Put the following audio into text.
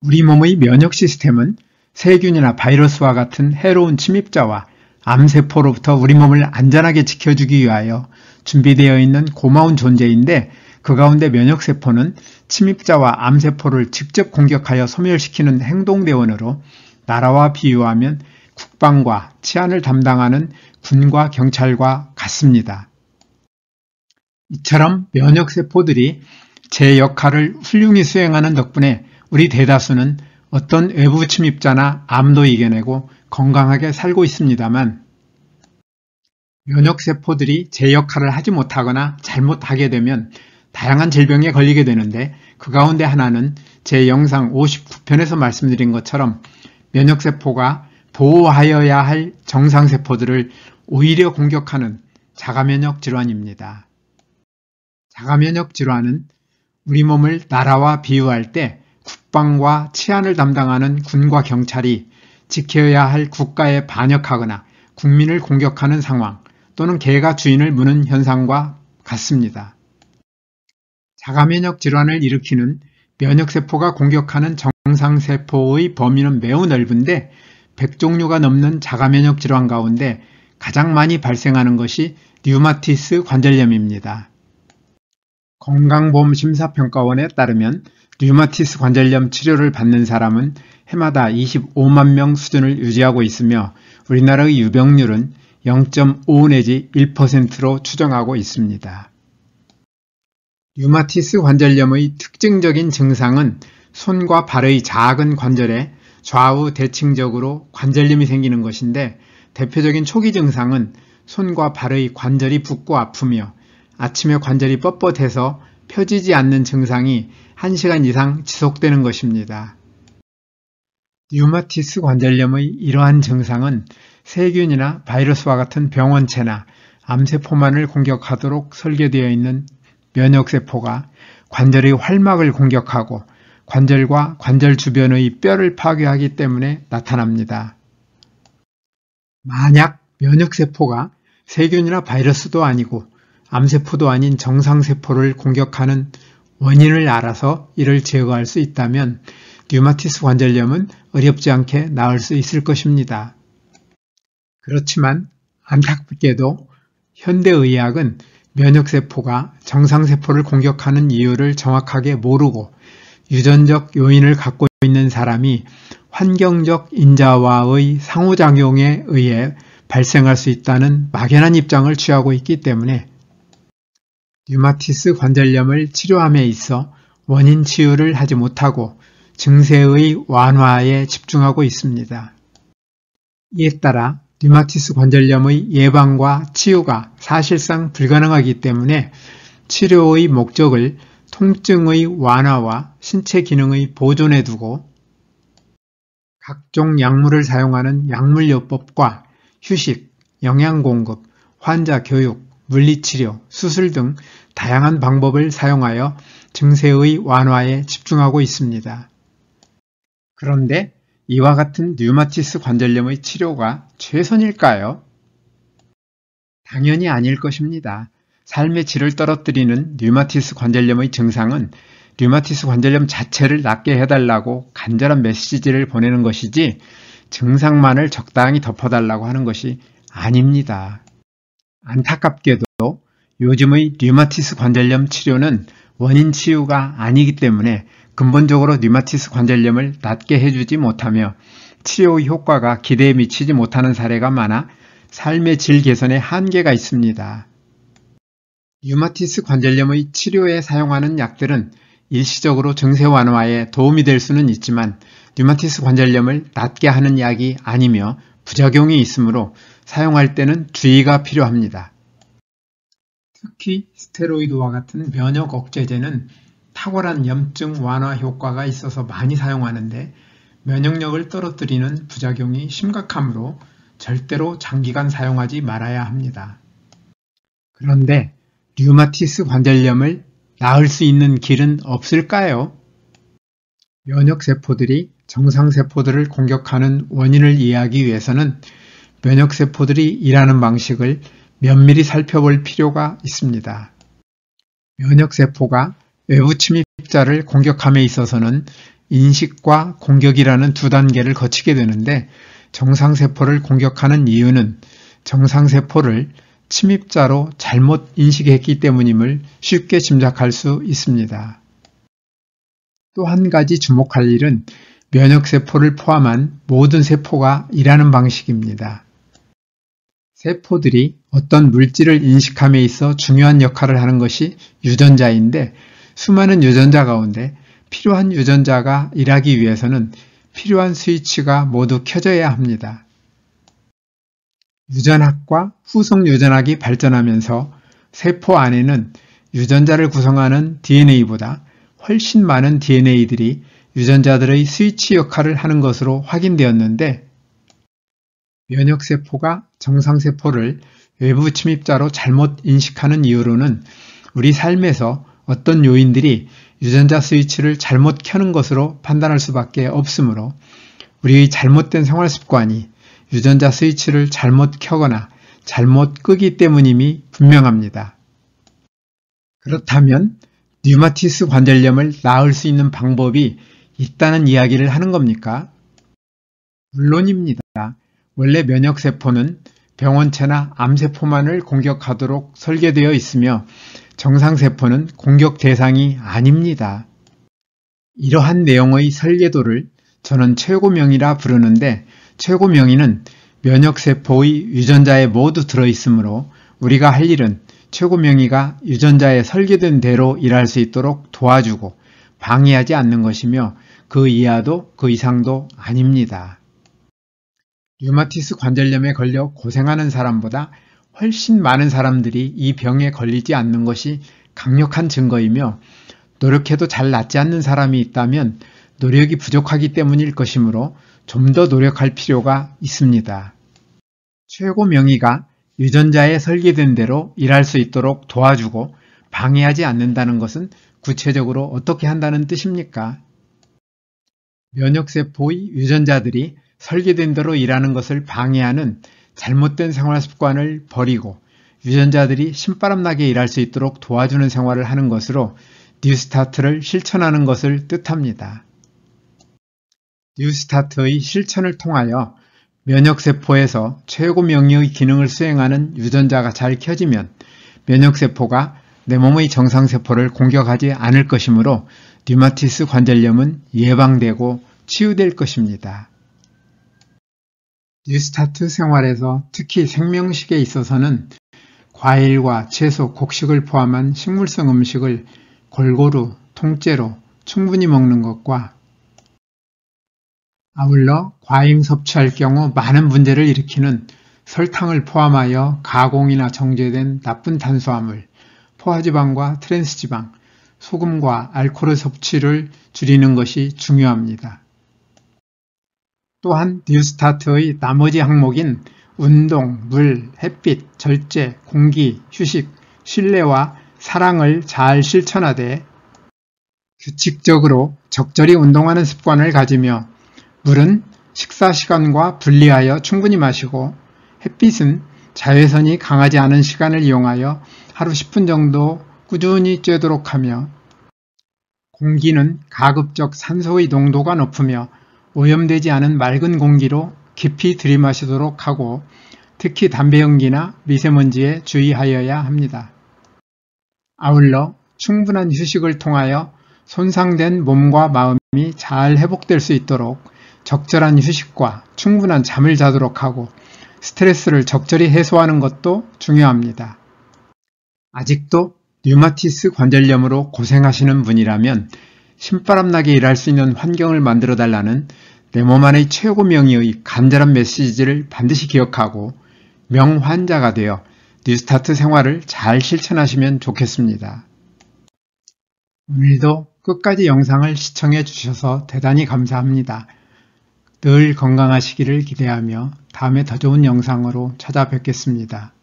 우리 몸의 면역 시스템은 세균이나 바이러스와 같은 해로운 침입자와 암세포로부터 우리 몸을 안전하게 지켜주기 위하여 준비되어 있는 고마운 존재인데, 그 가운데 면역세포는 침입자와 암세포를 직접 공격하여 소멸시키는 행동대원으로 나라와 비유하면 국방과 치안을 담당하는 군과 경찰과 같습니다. 이처럼 면역세포들이 제 역할을 훌륭히 수행하는 덕분에 우리 대다수는 어떤 외부 침입자나 암도 이겨내고 건강하게 살고 있습니다만, 면역세포들이 제 역할을 하지 못하거나 잘못하게 되면 다양한 질병에 걸리게 되는데, 그 가운데 하나는 제 영상 59편에서 말씀드린 것처럼 면역세포가 보호하여야 할 정상세포들을 오히려 공격하는 자가면역 질환입니다. 자가면역 질환은 우리 몸을 나라와 비유할 때 국방과 치안을 담당하는 군과 경찰이 지켜야 할 국가에 반역하거나 국민을 공격하는 상황, 또는 개가 주인을 무는 현상과 같습니다. 자가면역 질환을 일으키는 면역세포가 공격하는 정상세포의 범위는 매우 넓은데, 100종류가 넘는 자가면역 질환 가운데 가장 많이 발생하는 것이 류마티스 관절염입니다. 건강보험심사평가원에 따르면 류마티스 관절염 치료를 받는 사람은 해마다 25만 명 수준을 유지하고 있으며, 우리나라의 유병률은 0.5 내지 1%로 추정하고 있습니다. 류마티스 관절염의 특징적인 증상은 손과 발의 작은 관절에 좌우 대칭적으로 관절염이 생기는 것인데, 대표적인 초기 증상은 손과 발의 관절이 붓고 아프며 아침에 관절이 뻣뻣해서 펴지지 않는 증상이 1시간 이상 지속되는 것입니다. 류마티스 관절염의 이러한 증상은 세균이나 바이러스와 같은 병원체나 암세포만을 공격하도록 설계되어 있는 면역세포가 관절의 활막을 공격하고 관절과 관절 주변의 뼈를 파괴하기 때문에 나타납니다. 만약 면역세포가 세균이나 바이러스도 아니고 암세포도 아닌 정상세포를 공격하는 원인을 알아서 이를 제거할 수 있다면 류마티스 관절염은 어렵지 않게 나을 수 있을 것입니다. 그렇지만 안타깝게도 현대의학은 면역세포가 정상세포를 공격하는 이유를 정확하게 모르고 유전적 요인을 갖고 있는 사람이 환경적 인자와의 상호작용에 의해 발생할 수 있다는 막연한 입장을 취하고 있기 때문에 류마티스 관절염을 치료함에 있어 원인 치유를 하지 못하고 증세의 완화에 집중하고 있습니다. 이에 따라 류마티스 관절염의 예방과 치유가 사실상 불가능하기 때문에 치료의 목적을 통증의 완화와 신체 기능의 보존에 두고 각종 약물을 사용하는 약물요법과 휴식, 영양공급, 환자 교육, 물리치료, 수술 등 다양한 방법을 사용하여 증세의 완화에 집중하고 있습니다. 그런데 이와 같은 류마티스 관절염의 치료가 최선일까요? 당연히 아닐 것입니다. 삶의 질을 떨어뜨리는 류마티스 관절염의 증상은 류마티스 관절염 자체를 낫게 해달라고 간절한 메시지를 보내는 것이지 증상만을 적당히 덮어달라고 하는 것이 아닙니다. 안타깝게도 요즘의 류마티스 관절염 치료는 원인 치유가 아니기 때문에 근본적으로 류마티스 관절염을 낫게 해주지 못하며 치료 효과가 기대에 미치지 못하는 사례가 많아 삶의 질 개선에 한계가 있습니다. 류마티스 관절염의 치료에 사용하는 약들은 일시적으로 증세 완화에 도움이 될 수는 있지만 류마티스 관절염을 낫게 하는 약이 아니며 부작용이 있으므로 사용할 때는 주의가 필요합니다. 특히 스테로이드와 같은 면역 억제제는 탁월한 염증 완화 효과가 있어서 많이 사용하는데 면역력을 떨어뜨리는 부작용이 심각하므로 절대로 장기간 사용하지 말아야 합니다. 그런데 류마티스 관절염을 나을 수 있는 길은 없을까요? 면역세포들이 정상세포들을 공격하는 원인을 이해하기 위해서는 면역세포들이 일하는 방식을 면밀히 살펴볼 필요가 있습니다. 면역세포가 외부 침입자를 공격함에 있어서는 인식과 공격이라는 두 단계를 거치게 되는데 정상세포를 공격하는 이유는 정상세포를 침입자로 잘못 인식했기 때문임을 쉽게 짐작할 수 있습니다. 또 한 가지 주목할 일은 면역세포를 포함한 모든 세포가 일하는 방식입니다. 세포들이 어떤 물질을 인식함에 있어 중요한 역할을 하는 것이 유전자인데 수많은 유전자 가운데 필요한 유전자가 일하기 위해서는 필요한 스위치가 모두 켜져야 합니다. 유전학과 후속 유전학이 발전하면서 세포 안에는 유전자를 구성하는 DNA보다 훨씬 많은 DNA들이 유전자들의 스위치 역할을 하는 것으로 확인되었는데 면역세포가 정상세포를 외부 침입자로 잘못 인식하는 이유로는 우리 삶에서 어떤 요인들이 유전자 스위치를 잘못 켜는 것으로 판단할 수밖에 없으므로 우리의 잘못된 생활 습관이 유전자 스위치를 잘못 켜거나 잘못 끄기 때문임이 분명합니다. 그렇다면 류마티스 관절염을 나을 수 있는 방법이 있다는 이야기를 하는 겁니까? 물론입니다. 원래 면역세포는 병원체나 암세포만을 공격하도록 설계되어 있으며 정상세포는 공격 대상이 아닙니다. 이러한 내용의 설계도를 저는 최고명의라 부르는데 최고명의는 면역세포의 유전자에 모두 들어있으므로 우리가 할 일은 최고명의가 유전자에 설계된 대로 일할 수 있도록 도와주고 방해하지 않는 것이며 그 이하도 그 이상도 아닙니다. 류마티스 관절염에 걸려 고생하는 사람보다 훨씬 많은 사람들이 이 병에 걸리지 않는 것이 강력한 증거이며 노력해도 잘 낫지 않는 사람이 있다면 노력이 부족하기 때문일 것이므로 좀 더 노력할 필요가 있습니다. 최고 명의가 유전자에 설계된 대로 일할 수 있도록 도와주고 방해하지 않는다는 것은 구체적으로 어떻게 한다는 뜻입니까? 면역세포의 유전자들이 설계된 대로 일하는 것을 방해하는 잘못된 생활 습관을 버리고 유전자들이 신바람나게 일할 수 있도록 도와주는 생활을 하는 것으로 뉴스타트를 실천하는 것을 뜻합니다. 뉴스타트의 실천을 통하여 면역세포에서 최고 명의의 기능을 수행하는 유전자가 잘 켜지면 면역세포가 내 몸의 정상세포를 공격하지 않을 것이므로 류마티스 관절염은 예방되고 치유될 것입니다. 뉴스타트 생활에서 특히 생명식에 있어서는 과일과 채소, 곡식을 포함한 식물성 음식을 골고루, 통째로 충분히 먹는 것과 아울러 과잉 섭취할 경우 많은 문제를 일으키는 설탕을 포함하여 가공이나 정제된 나쁜 탄수화물, 포화지방과 트랜스지방, 소금과 알코올 섭취를 줄이는 것이 중요합니다. 또한 뉴스타트의 나머지 항목인 운동, 물, 햇빛, 절제, 공기, 휴식, 신뢰와 사랑을 잘 실천하되 규칙적으로 적절히 운동하는 습관을 가지며 물은 식사 시간과 분리하여 충분히 마시고 햇빛은 자외선이 강하지 않은 시간을 이용하여 하루 10분 정도 꾸준히 쬐도록 하며 공기는 가급적 산소의 농도가 높으며 오염되지 않은 맑은 공기로 깊이 들이마시도록 하고 특히 담배 연기나 미세먼지에 주의하여야 합니다. 아울러 충분한 휴식을 통하여 손상된 몸과 마음이 잘 회복될 수 있도록 적절한 휴식과 충분한 잠을 자도록 하고 스트레스를 적절히 해소하는 것도 중요합니다. 아직도 류마티스 관절염으로 고생하시는 분이라면 신바람나게 일할 수 있는 환경을 만들어 달라는 내 몸 안의 최고 명의의 간절한 메시지를 반드시 기억하고 명환자가 되어 뉴스타트 생활을 잘 실천하시면 좋겠습니다. 오늘도 끝까지 영상을 시청해 주셔서 대단히 감사합니다. 늘 건강하시기를 기대하며 다음에 더 좋은 영상으로 찾아뵙겠습니다.